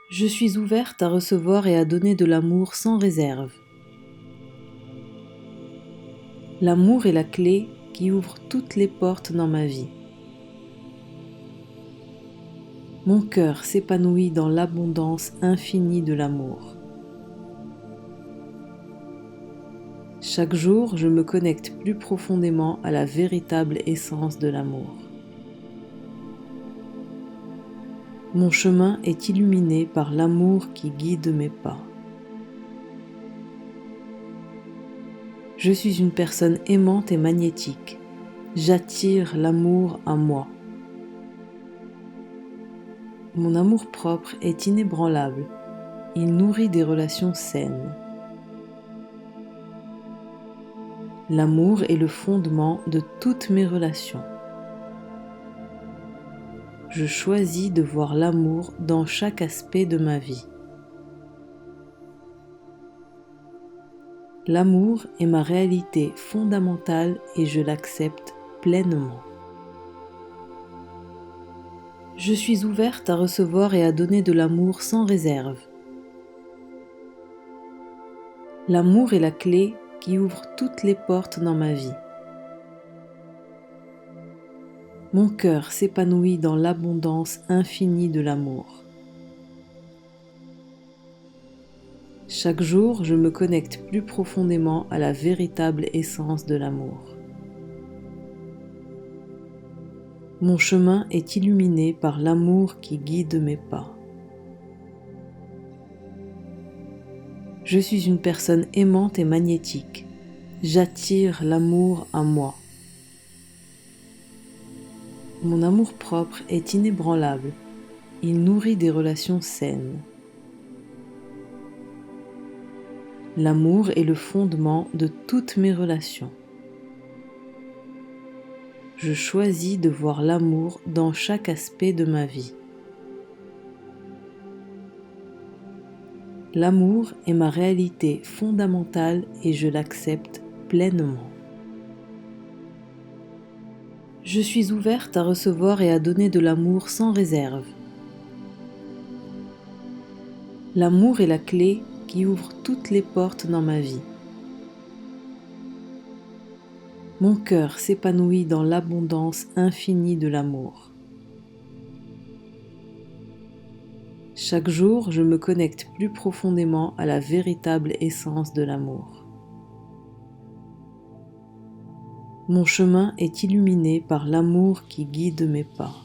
Je suis ouverte à recevoir et à donner de l'amour sans réserve. L'amour est la clé qui ouvre toutes les portes dans ma vie. Mon cœur s'épanouit dans l'abondance infinie de l'amour. Chaque jour, je me connecte plus profondément à la véritable essence de l'amour. Mon chemin est illuminé par l'amour qui guide mes pas. Je suis une personne aimante et magnétique. J'attire l'amour à moi. Mon amour-propre est inébranlable. Il nourrit des relations saines. L'amour est le fondement de toutes mes relations. Je choisis de voir l'amour dans chaque aspect de ma vie. L'amour est ma réalité fondamentale et je l'accepte pleinement. Je suis ouverte à recevoir et à donner de l'amour sans réserve. L'amour est la clé qui ouvre toutes les portes dans ma vie. Mon cœur s'épanouit dans l'abondance infinie de l'amour. Chaque jour, je me connecte plus profondément à la véritable essence de l'amour. Mon chemin est illuminé par l'amour qui guide mes pas. Je suis une personne aimante et magnétique. J'attire l'amour à moi. Mon amour-propre est inébranlable. Il nourrit des relations saines. L'amour est le fondement de toutes mes relations. Je choisis de voir l'amour dans chaque aspect de ma vie. L'amour est ma réalité fondamentale et je l'accepte pleinement. Je suis ouverte à recevoir et à donner de l'amour sans réserve. L'amour est la clé qui ouvre toutes les portes dans ma vie. Mon cœur s'épanouit dans l'abondance infinie de l'amour. Chaque jour, je me connecte plus profondément à la véritable essence de l'amour. Mon chemin est illuminé par l'amour qui guide mes pas.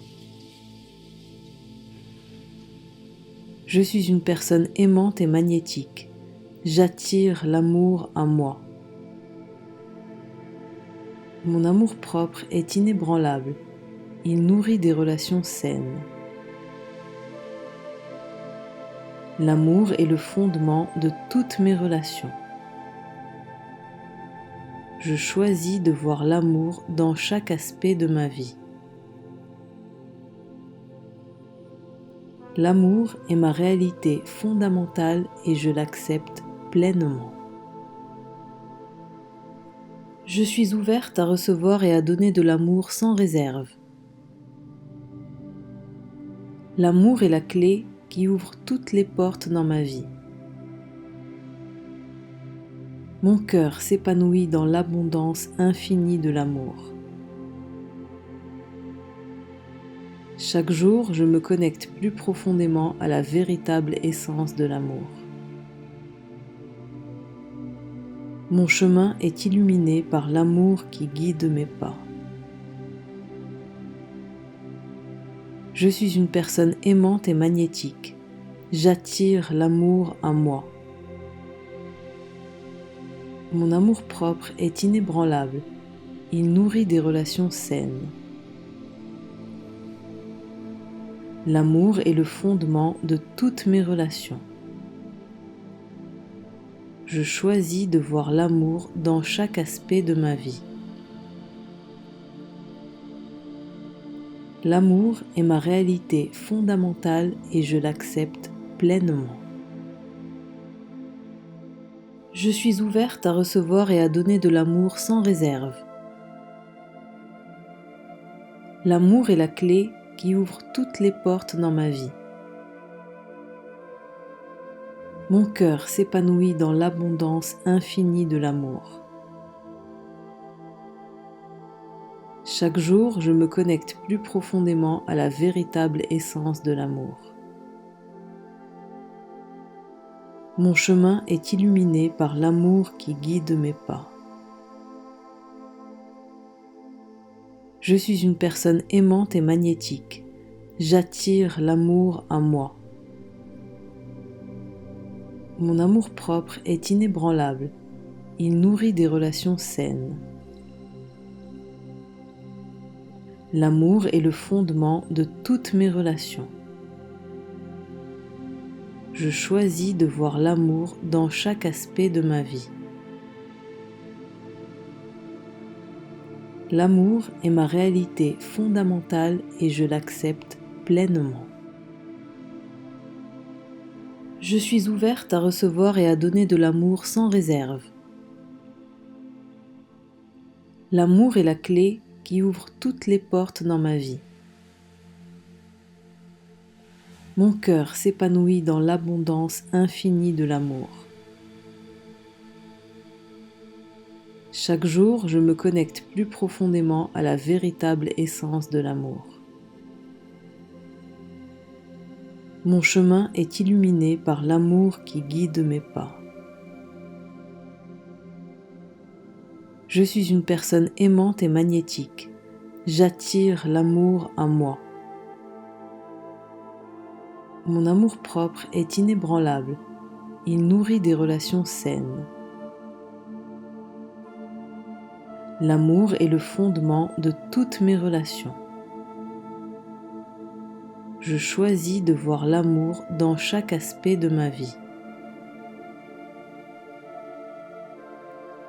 Je suis une personne aimante et magnétique. J'attire l'amour à moi. Mon amour-propre est inébranlable. Il nourrit des relations saines. L'amour est le fondement de toutes mes relations. Je choisis de voir l'amour dans chaque aspect de ma vie. L'amour est ma réalité fondamentale et je l'accepte pleinement. Je suis ouverte à recevoir et à donner de l'amour sans réserve. L'amour est la clé qui ouvre toutes les portes dans ma vie. Mon cœur s'épanouit dans l'abondance infinie de l'amour. Chaque jour, je me connecte plus profondément à la véritable essence de l'amour. Mon chemin est illuminé par l'amour qui guide mes pas. Je suis une personne aimante et magnétique. J'attire l'amour à moi. Mon amour-propre est inébranlable. Il nourrit des relations saines. L'amour est le fondement de toutes mes relations. Je choisis de voir l'amour dans chaque aspect de ma vie. L'amour est ma réalité fondamentale et je l'accepte pleinement. Je suis ouverte à recevoir et à donner de l'amour sans réserve. L'amour est la clé qui ouvre toutes les portes dans ma vie. Mon cœur s'épanouit dans l'abondance infinie de l'amour. Chaque jour, je me connecte plus profondément à la véritable essence de l'amour. Mon chemin est illuminé par l'amour qui guide mes pas. Je suis une personne aimante et magnétique. J'attire l'amour à moi. Mon amour-propre est inébranlable. Il nourrit des relations saines. L'amour est le fondement de toutes mes relations. Je choisis de voir l'amour dans chaque aspect de ma vie. L'amour est ma réalité fondamentale et je l'accepte pleinement. Je suis ouverte à recevoir et à donner de l'amour sans réserve. L'amour est la clé qui ouvre toutes les portes dans ma vie. Mon cœur s'épanouit dans l'abondance infinie de l'amour. Chaque jour, je me connecte plus profondément à la véritable essence de l'amour. Mon chemin est illuminé par l'amour qui guide mes pas. Je suis une personne aimante et magnétique. J'attire l'amour à moi. Mon amour-propre est inébranlable. Il nourrit des relations saines. L'amour est le fondement de toutes mes relations. Je choisis de voir l'amour dans chaque aspect de ma vie.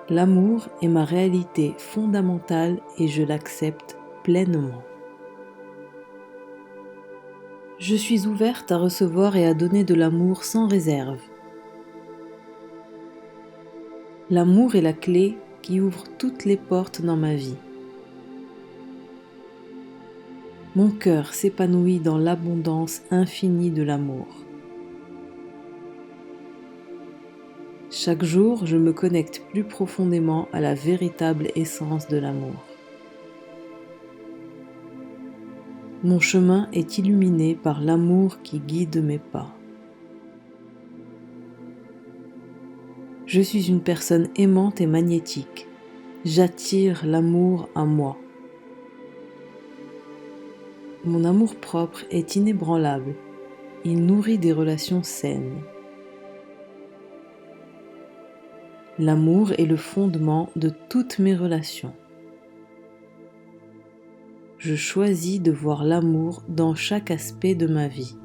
L'amour est ma réalité fondamentale et je l'accepte pleinement. Je suis ouverte à recevoir et à donner de l'amour sans réserve. L'amour est la clé qui ouvre toutes les portes dans ma vie. Mon cœur s'épanouit dans l'abondance infinie de l'amour. Chaque jour, je me connecte plus profondément à la véritable essence de l'amour. Mon chemin est illuminé par l'amour qui guide mes pas. Je suis une personne aimante et magnétique. J'attire l'amour à moi. Mon amour-propre est inébranlable. Il nourrit des relations saines. L'amour est le fondement de toutes mes relations. Je choisis de voir l'amour dans chaque aspect de ma vie.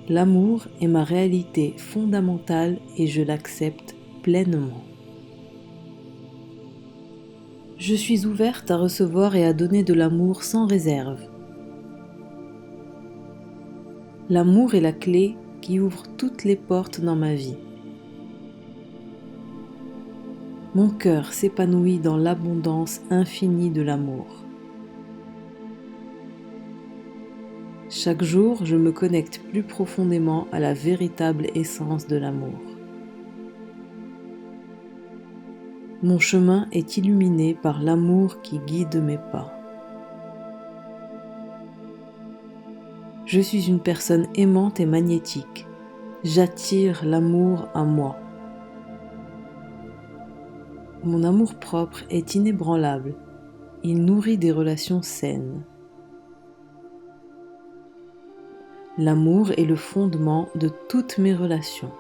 L'amour est ma réalité fondamentale et je l'accepte pleinement. Je suis ouverte à recevoir et à donner de l'amour sans réserve. L'amour est la clé qui ouvre toutes les portes dans ma vie. Mon cœur s'épanouit dans l'abondance infinie de l'amour. Chaque jour, je me connecte plus profondément à la véritable essence de l'amour. Mon chemin est illuminé par l'amour qui guide mes pas. Je suis une personne aimante et magnétique. J'attire l'amour à moi. Mon amour-propre est inébranlable. Il nourrit des relations saines. L'amour est le fondement de toutes mes relations.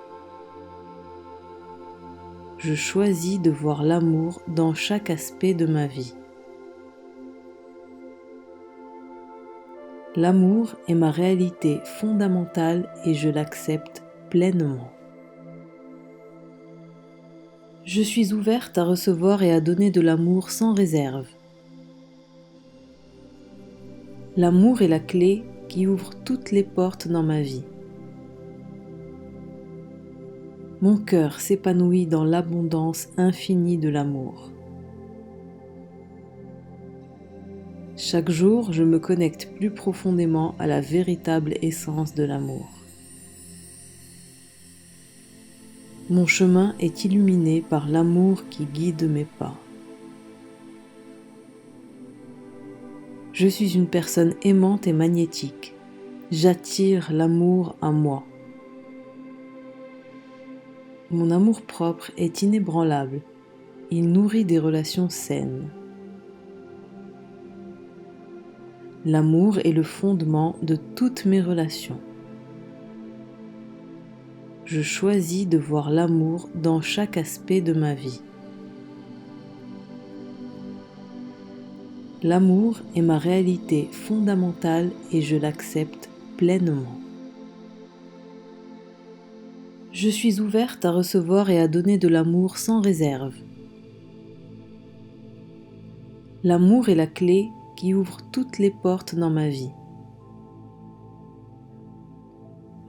Je choisis de voir l'amour dans chaque aspect de ma vie. L'amour est ma réalité fondamentale et je l'accepte pleinement. Je suis ouverte à recevoir et à donner de l'amour sans réserve. L'amour est la clé qui ouvre toutes les portes dans ma vie. Mon cœur s'épanouit dans l'abondance infinie de l'amour. Chaque jour, je me connecte plus profondément à la véritable essence de l'amour. Mon chemin est illuminé par l'amour qui guide mes pas. Je suis une personne aimante et magnétique. J'attire l'amour à moi. Mon amour-propre est inébranlable. Il nourrit des relations saines. L'amour est le fondement de toutes mes relations. Je choisis de voir l'amour dans chaque aspect de ma vie. L'amour est ma réalité fondamentale et je l'accepte pleinement. Je suis ouverte à recevoir et à donner de l'amour sans réserve. L'amour est la clé qui ouvre toutes les portes dans ma vie.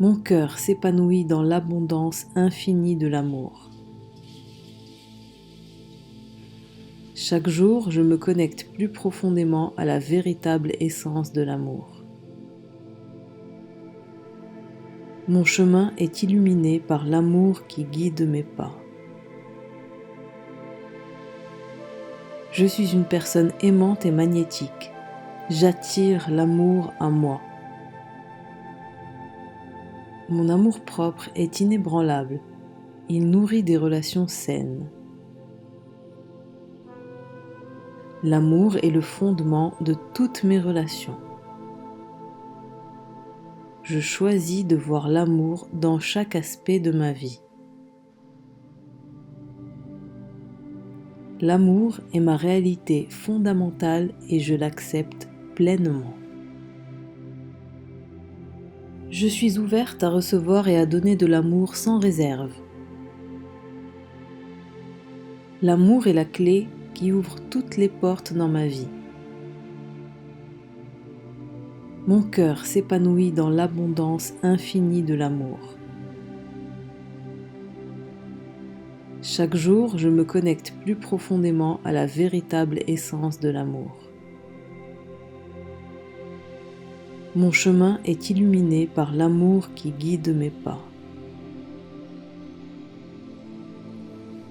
Mon cœur s'épanouit dans l'abondance infinie de l'amour. Chaque jour, je me connecte plus profondément à la véritable essence de l'amour. Mon chemin est illuminé par l'amour qui guide mes pas. Je suis une personne aimante et magnétique. J'attire l'amour à moi. Mon amour-propre est inébranlable. Il nourrit des relations saines. L'amour est le fondement de toutes mes relations. Je choisis de voir l'amour dans chaque aspect de ma vie. L'amour est ma réalité fondamentale et je l'accepte pleinement. Je suis ouverte à recevoir et à donner de l'amour sans réserve. L'amour est la clé qui ouvre toutes les portes dans ma vie. Mon cœur s'épanouit dans l'abondance infinie de l'amour. Chaque jour, je me connecte plus profondément à la véritable essence de l'amour. Mon chemin est illuminé par l'amour qui guide mes pas.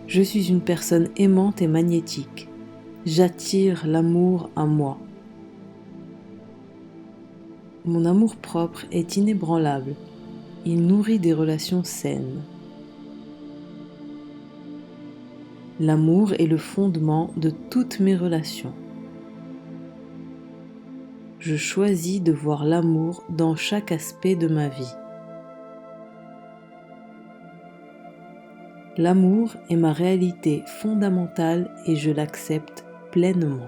Je suis une personne aimante et magnétique. J'attire l'amour à moi. Mon amour-propre est inébranlable. Il nourrit des relations saines. L'amour est le fondement de toutes mes relations. Je choisis de voir l'amour dans chaque aspect de ma vie. L'amour est ma réalité fondamentale et je l'accepte pleinement.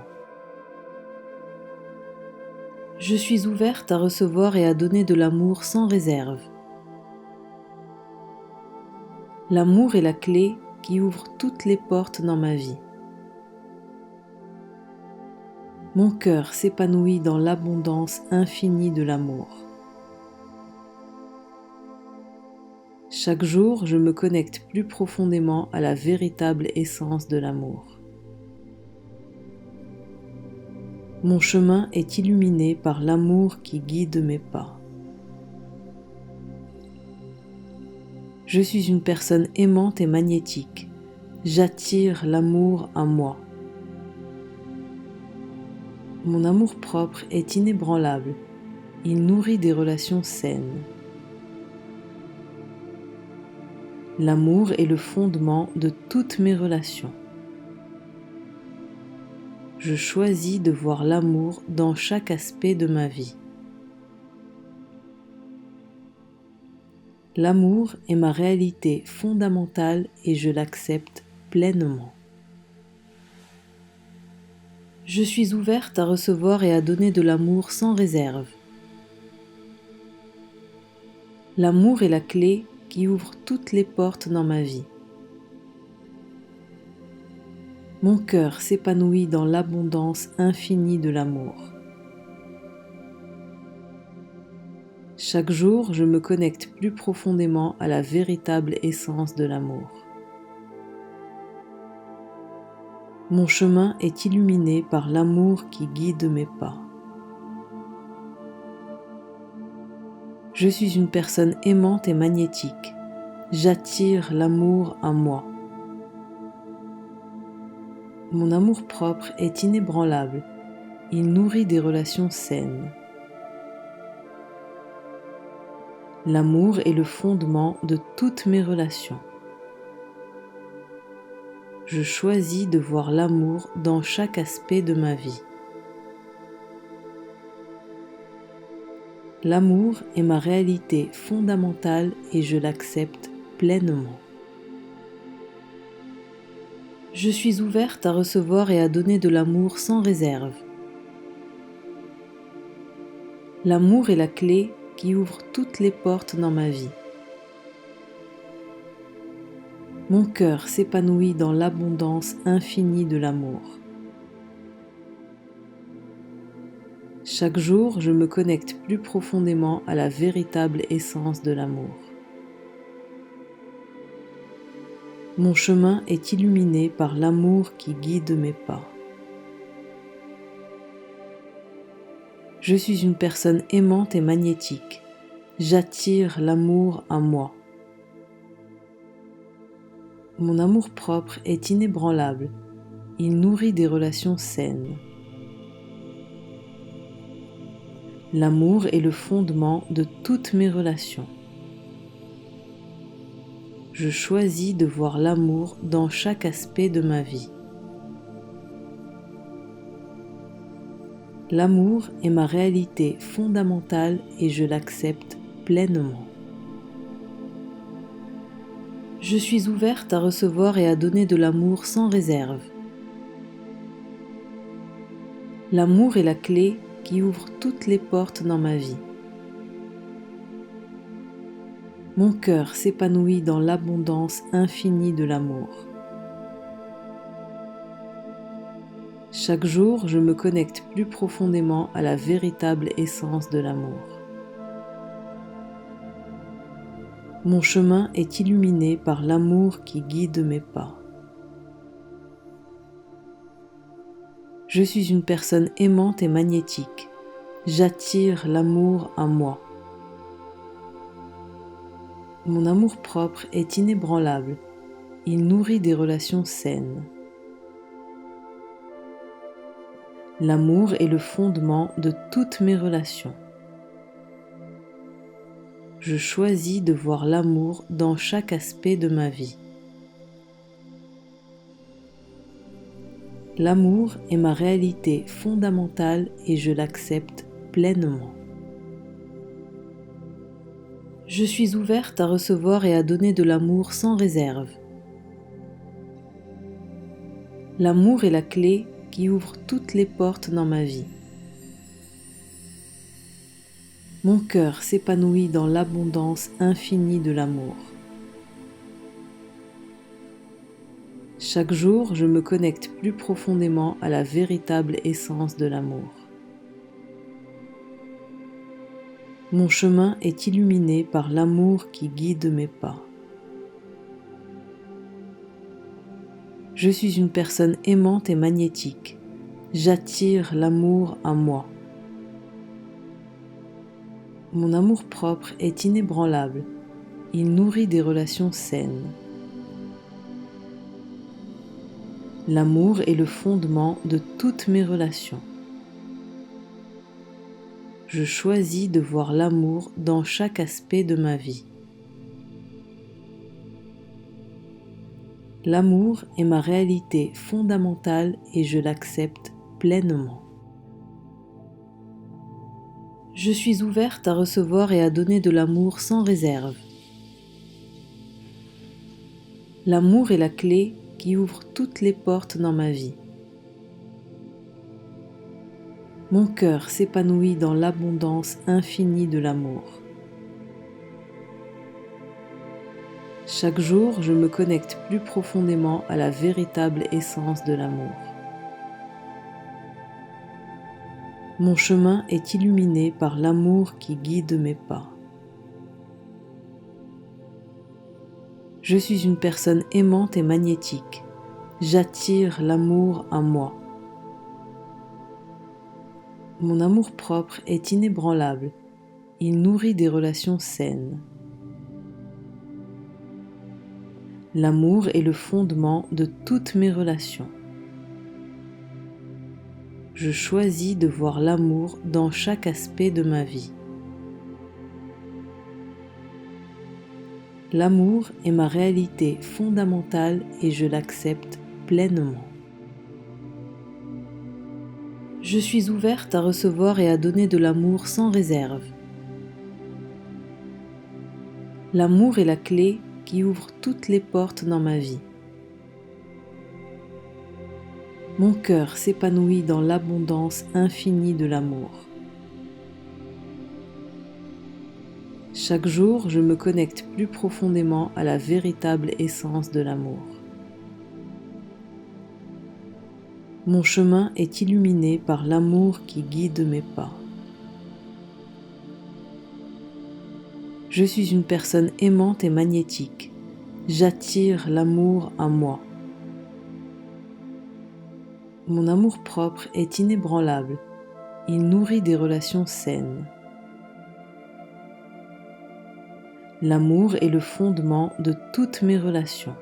Je suis ouverte à recevoir et à donner de l'amour sans réserve. L'amour est la clé qui ouvre toutes les portes dans ma vie. Mon cœur s'épanouit dans l'abondance infinie de l'amour. Chaque jour, je me connecte plus profondément à la véritable essence de l'amour. Mon chemin est illuminé par l'amour qui guide mes pas. Je suis une personne aimante et magnétique. J'attire l'amour à moi. Mon amour-propre est inébranlable. Il nourrit des relations saines. L'amour est le fondement de toutes mes relations. Je choisis de voir l'amour dans chaque aspect de ma vie. L'amour est ma réalité fondamentale et je l'accepte pleinement. Je suis ouverte à recevoir et à donner de l'amour sans réserve. L'amour est la clé qui ouvre toutes les portes dans ma vie. Mon cœur s'épanouit dans l'abondance infinie de l'amour. Chaque jour, je me connecte plus profondément à la véritable essence de l'amour. Mon chemin est illuminé par l'amour qui guide mes pas. Je suis une personne aimante et magnétique. J'attire l'amour à moi. Mon amour-propre est inébranlable. Il nourrit des relations saines. L'amour est le fondement de toutes mes relations. Je choisis de voir l'amour dans chaque aspect de ma vie. L'amour est ma réalité fondamentale et je l'accepte pleinement. Je suis ouverte à recevoir et à donner de l'amour sans réserve. L'amour est la clé qui ouvre toutes les portes dans ma vie. Mon cœur s'épanouit dans l'abondance infinie de l'amour. Chaque jour, je me connecte plus profondément à la véritable essence de l'amour. Mon chemin est illuminé par l'amour qui guide mes pas. Je suis une personne aimante et magnétique. J'attire l'amour à moi. Mon amour-propre est inébranlable. Il nourrit des relations saines. L'amour est le fondement de toutes mes relations. Je choisis de voir l'amour dans chaque aspect de ma vie. L'amour est ma réalité fondamentale et je l'accepte pleinement. Je suis ouverte à recevoir et à donner de l'amour sans réserve. L'amour est la clé qui ouvre toutes les portes dans ma vie. Mon cœur s'épanouit dans l'abondance infinie de l'amour. Chaque jour, je me connecte plus profondément à la véritable essence de l'amour. Mon chemin est illuminé par l'amour qui guide mes pas. Je suis une personne aimante et magnétique. J'attire l'amour à moi. Mon amour-propre est inébranlable. Il nourrit des relations saines. L'amour est le fondement de toutes mes relations. Je choisis de voir l'amour dans chaque aspect de ma vie. L'amour est ma réalité fondamentale et je l'accepte pleinement. Je suis ouverte à recevoir et à donner de l'amour sans réserve. L'amour est la clé qui ouvre toutes les portes dans ma vie. Mon cœur s'épanouit dans l'abondance infinie de l'amour. Chaque jour, je me connecte plus profondément à la véritable essence de l'amour. Mon chemin est illuminé par l'amour qui guide mes pas. Je suis une personne aimante et magnétique. J'attire l'amour à moi. Mon amour-propre est inébranlable. Il nourrit des relations saines. L'amour est le fondement de toutes mes relations. Je choisis de voir l'amour dans chaque aspect de ma vie. L'amour est ma réalité fondamentale et je l'accepte pleinement. Je suis ouverte à recevoir et à donner de l'amour sans réserve. L'amour est la clé qui ouvre toutes les portes dans ma vie. Mon cœur s'épanouit dans l'abondance infinie de l'amour. Chaque jour, je me connecte plus profondément à la véritable essence de l'amour. Mon chemin est illuminé par l'amour qui guide mes pas. Je suis une personne aimante et magnétique. J'attire l'amour à moi. Mon amour-propre est inébranlable. Il nourrit des relations saines. L'amour est le fondement de toutes mes relations. Je choisis de voir l'amour dans chaque aspect de ma vie. L'amour est ma réalité fondamentale et je l'accepte pleinement. Je suis ouverte à recevoir et à donner de l'amour sans réserve. L'amour est la clé qui ouvre toutes les portes dans ma vie. Mon cœur s'épanouit dans l'abondance infinie de l'amour. Chaque jour, je me connecte plus profondément à la véritable essence de l'amour. Mon chemin est illuminé par l'amour qui guide mes pas. Je suis une personne aimante et magnétique. J'attire l'amour à moi. Mon amour-propre est inébranlable. Il nourrit des relations saines. L'amour est le fondement de toutes mes relations.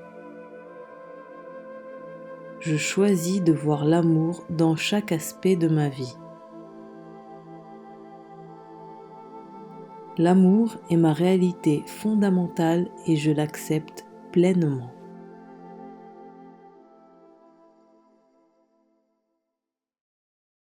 Je choisis de voir l'amour dans chaque aspect de ma vie. L'amour est ma réalité fondamentale et je l'accepte pleinement.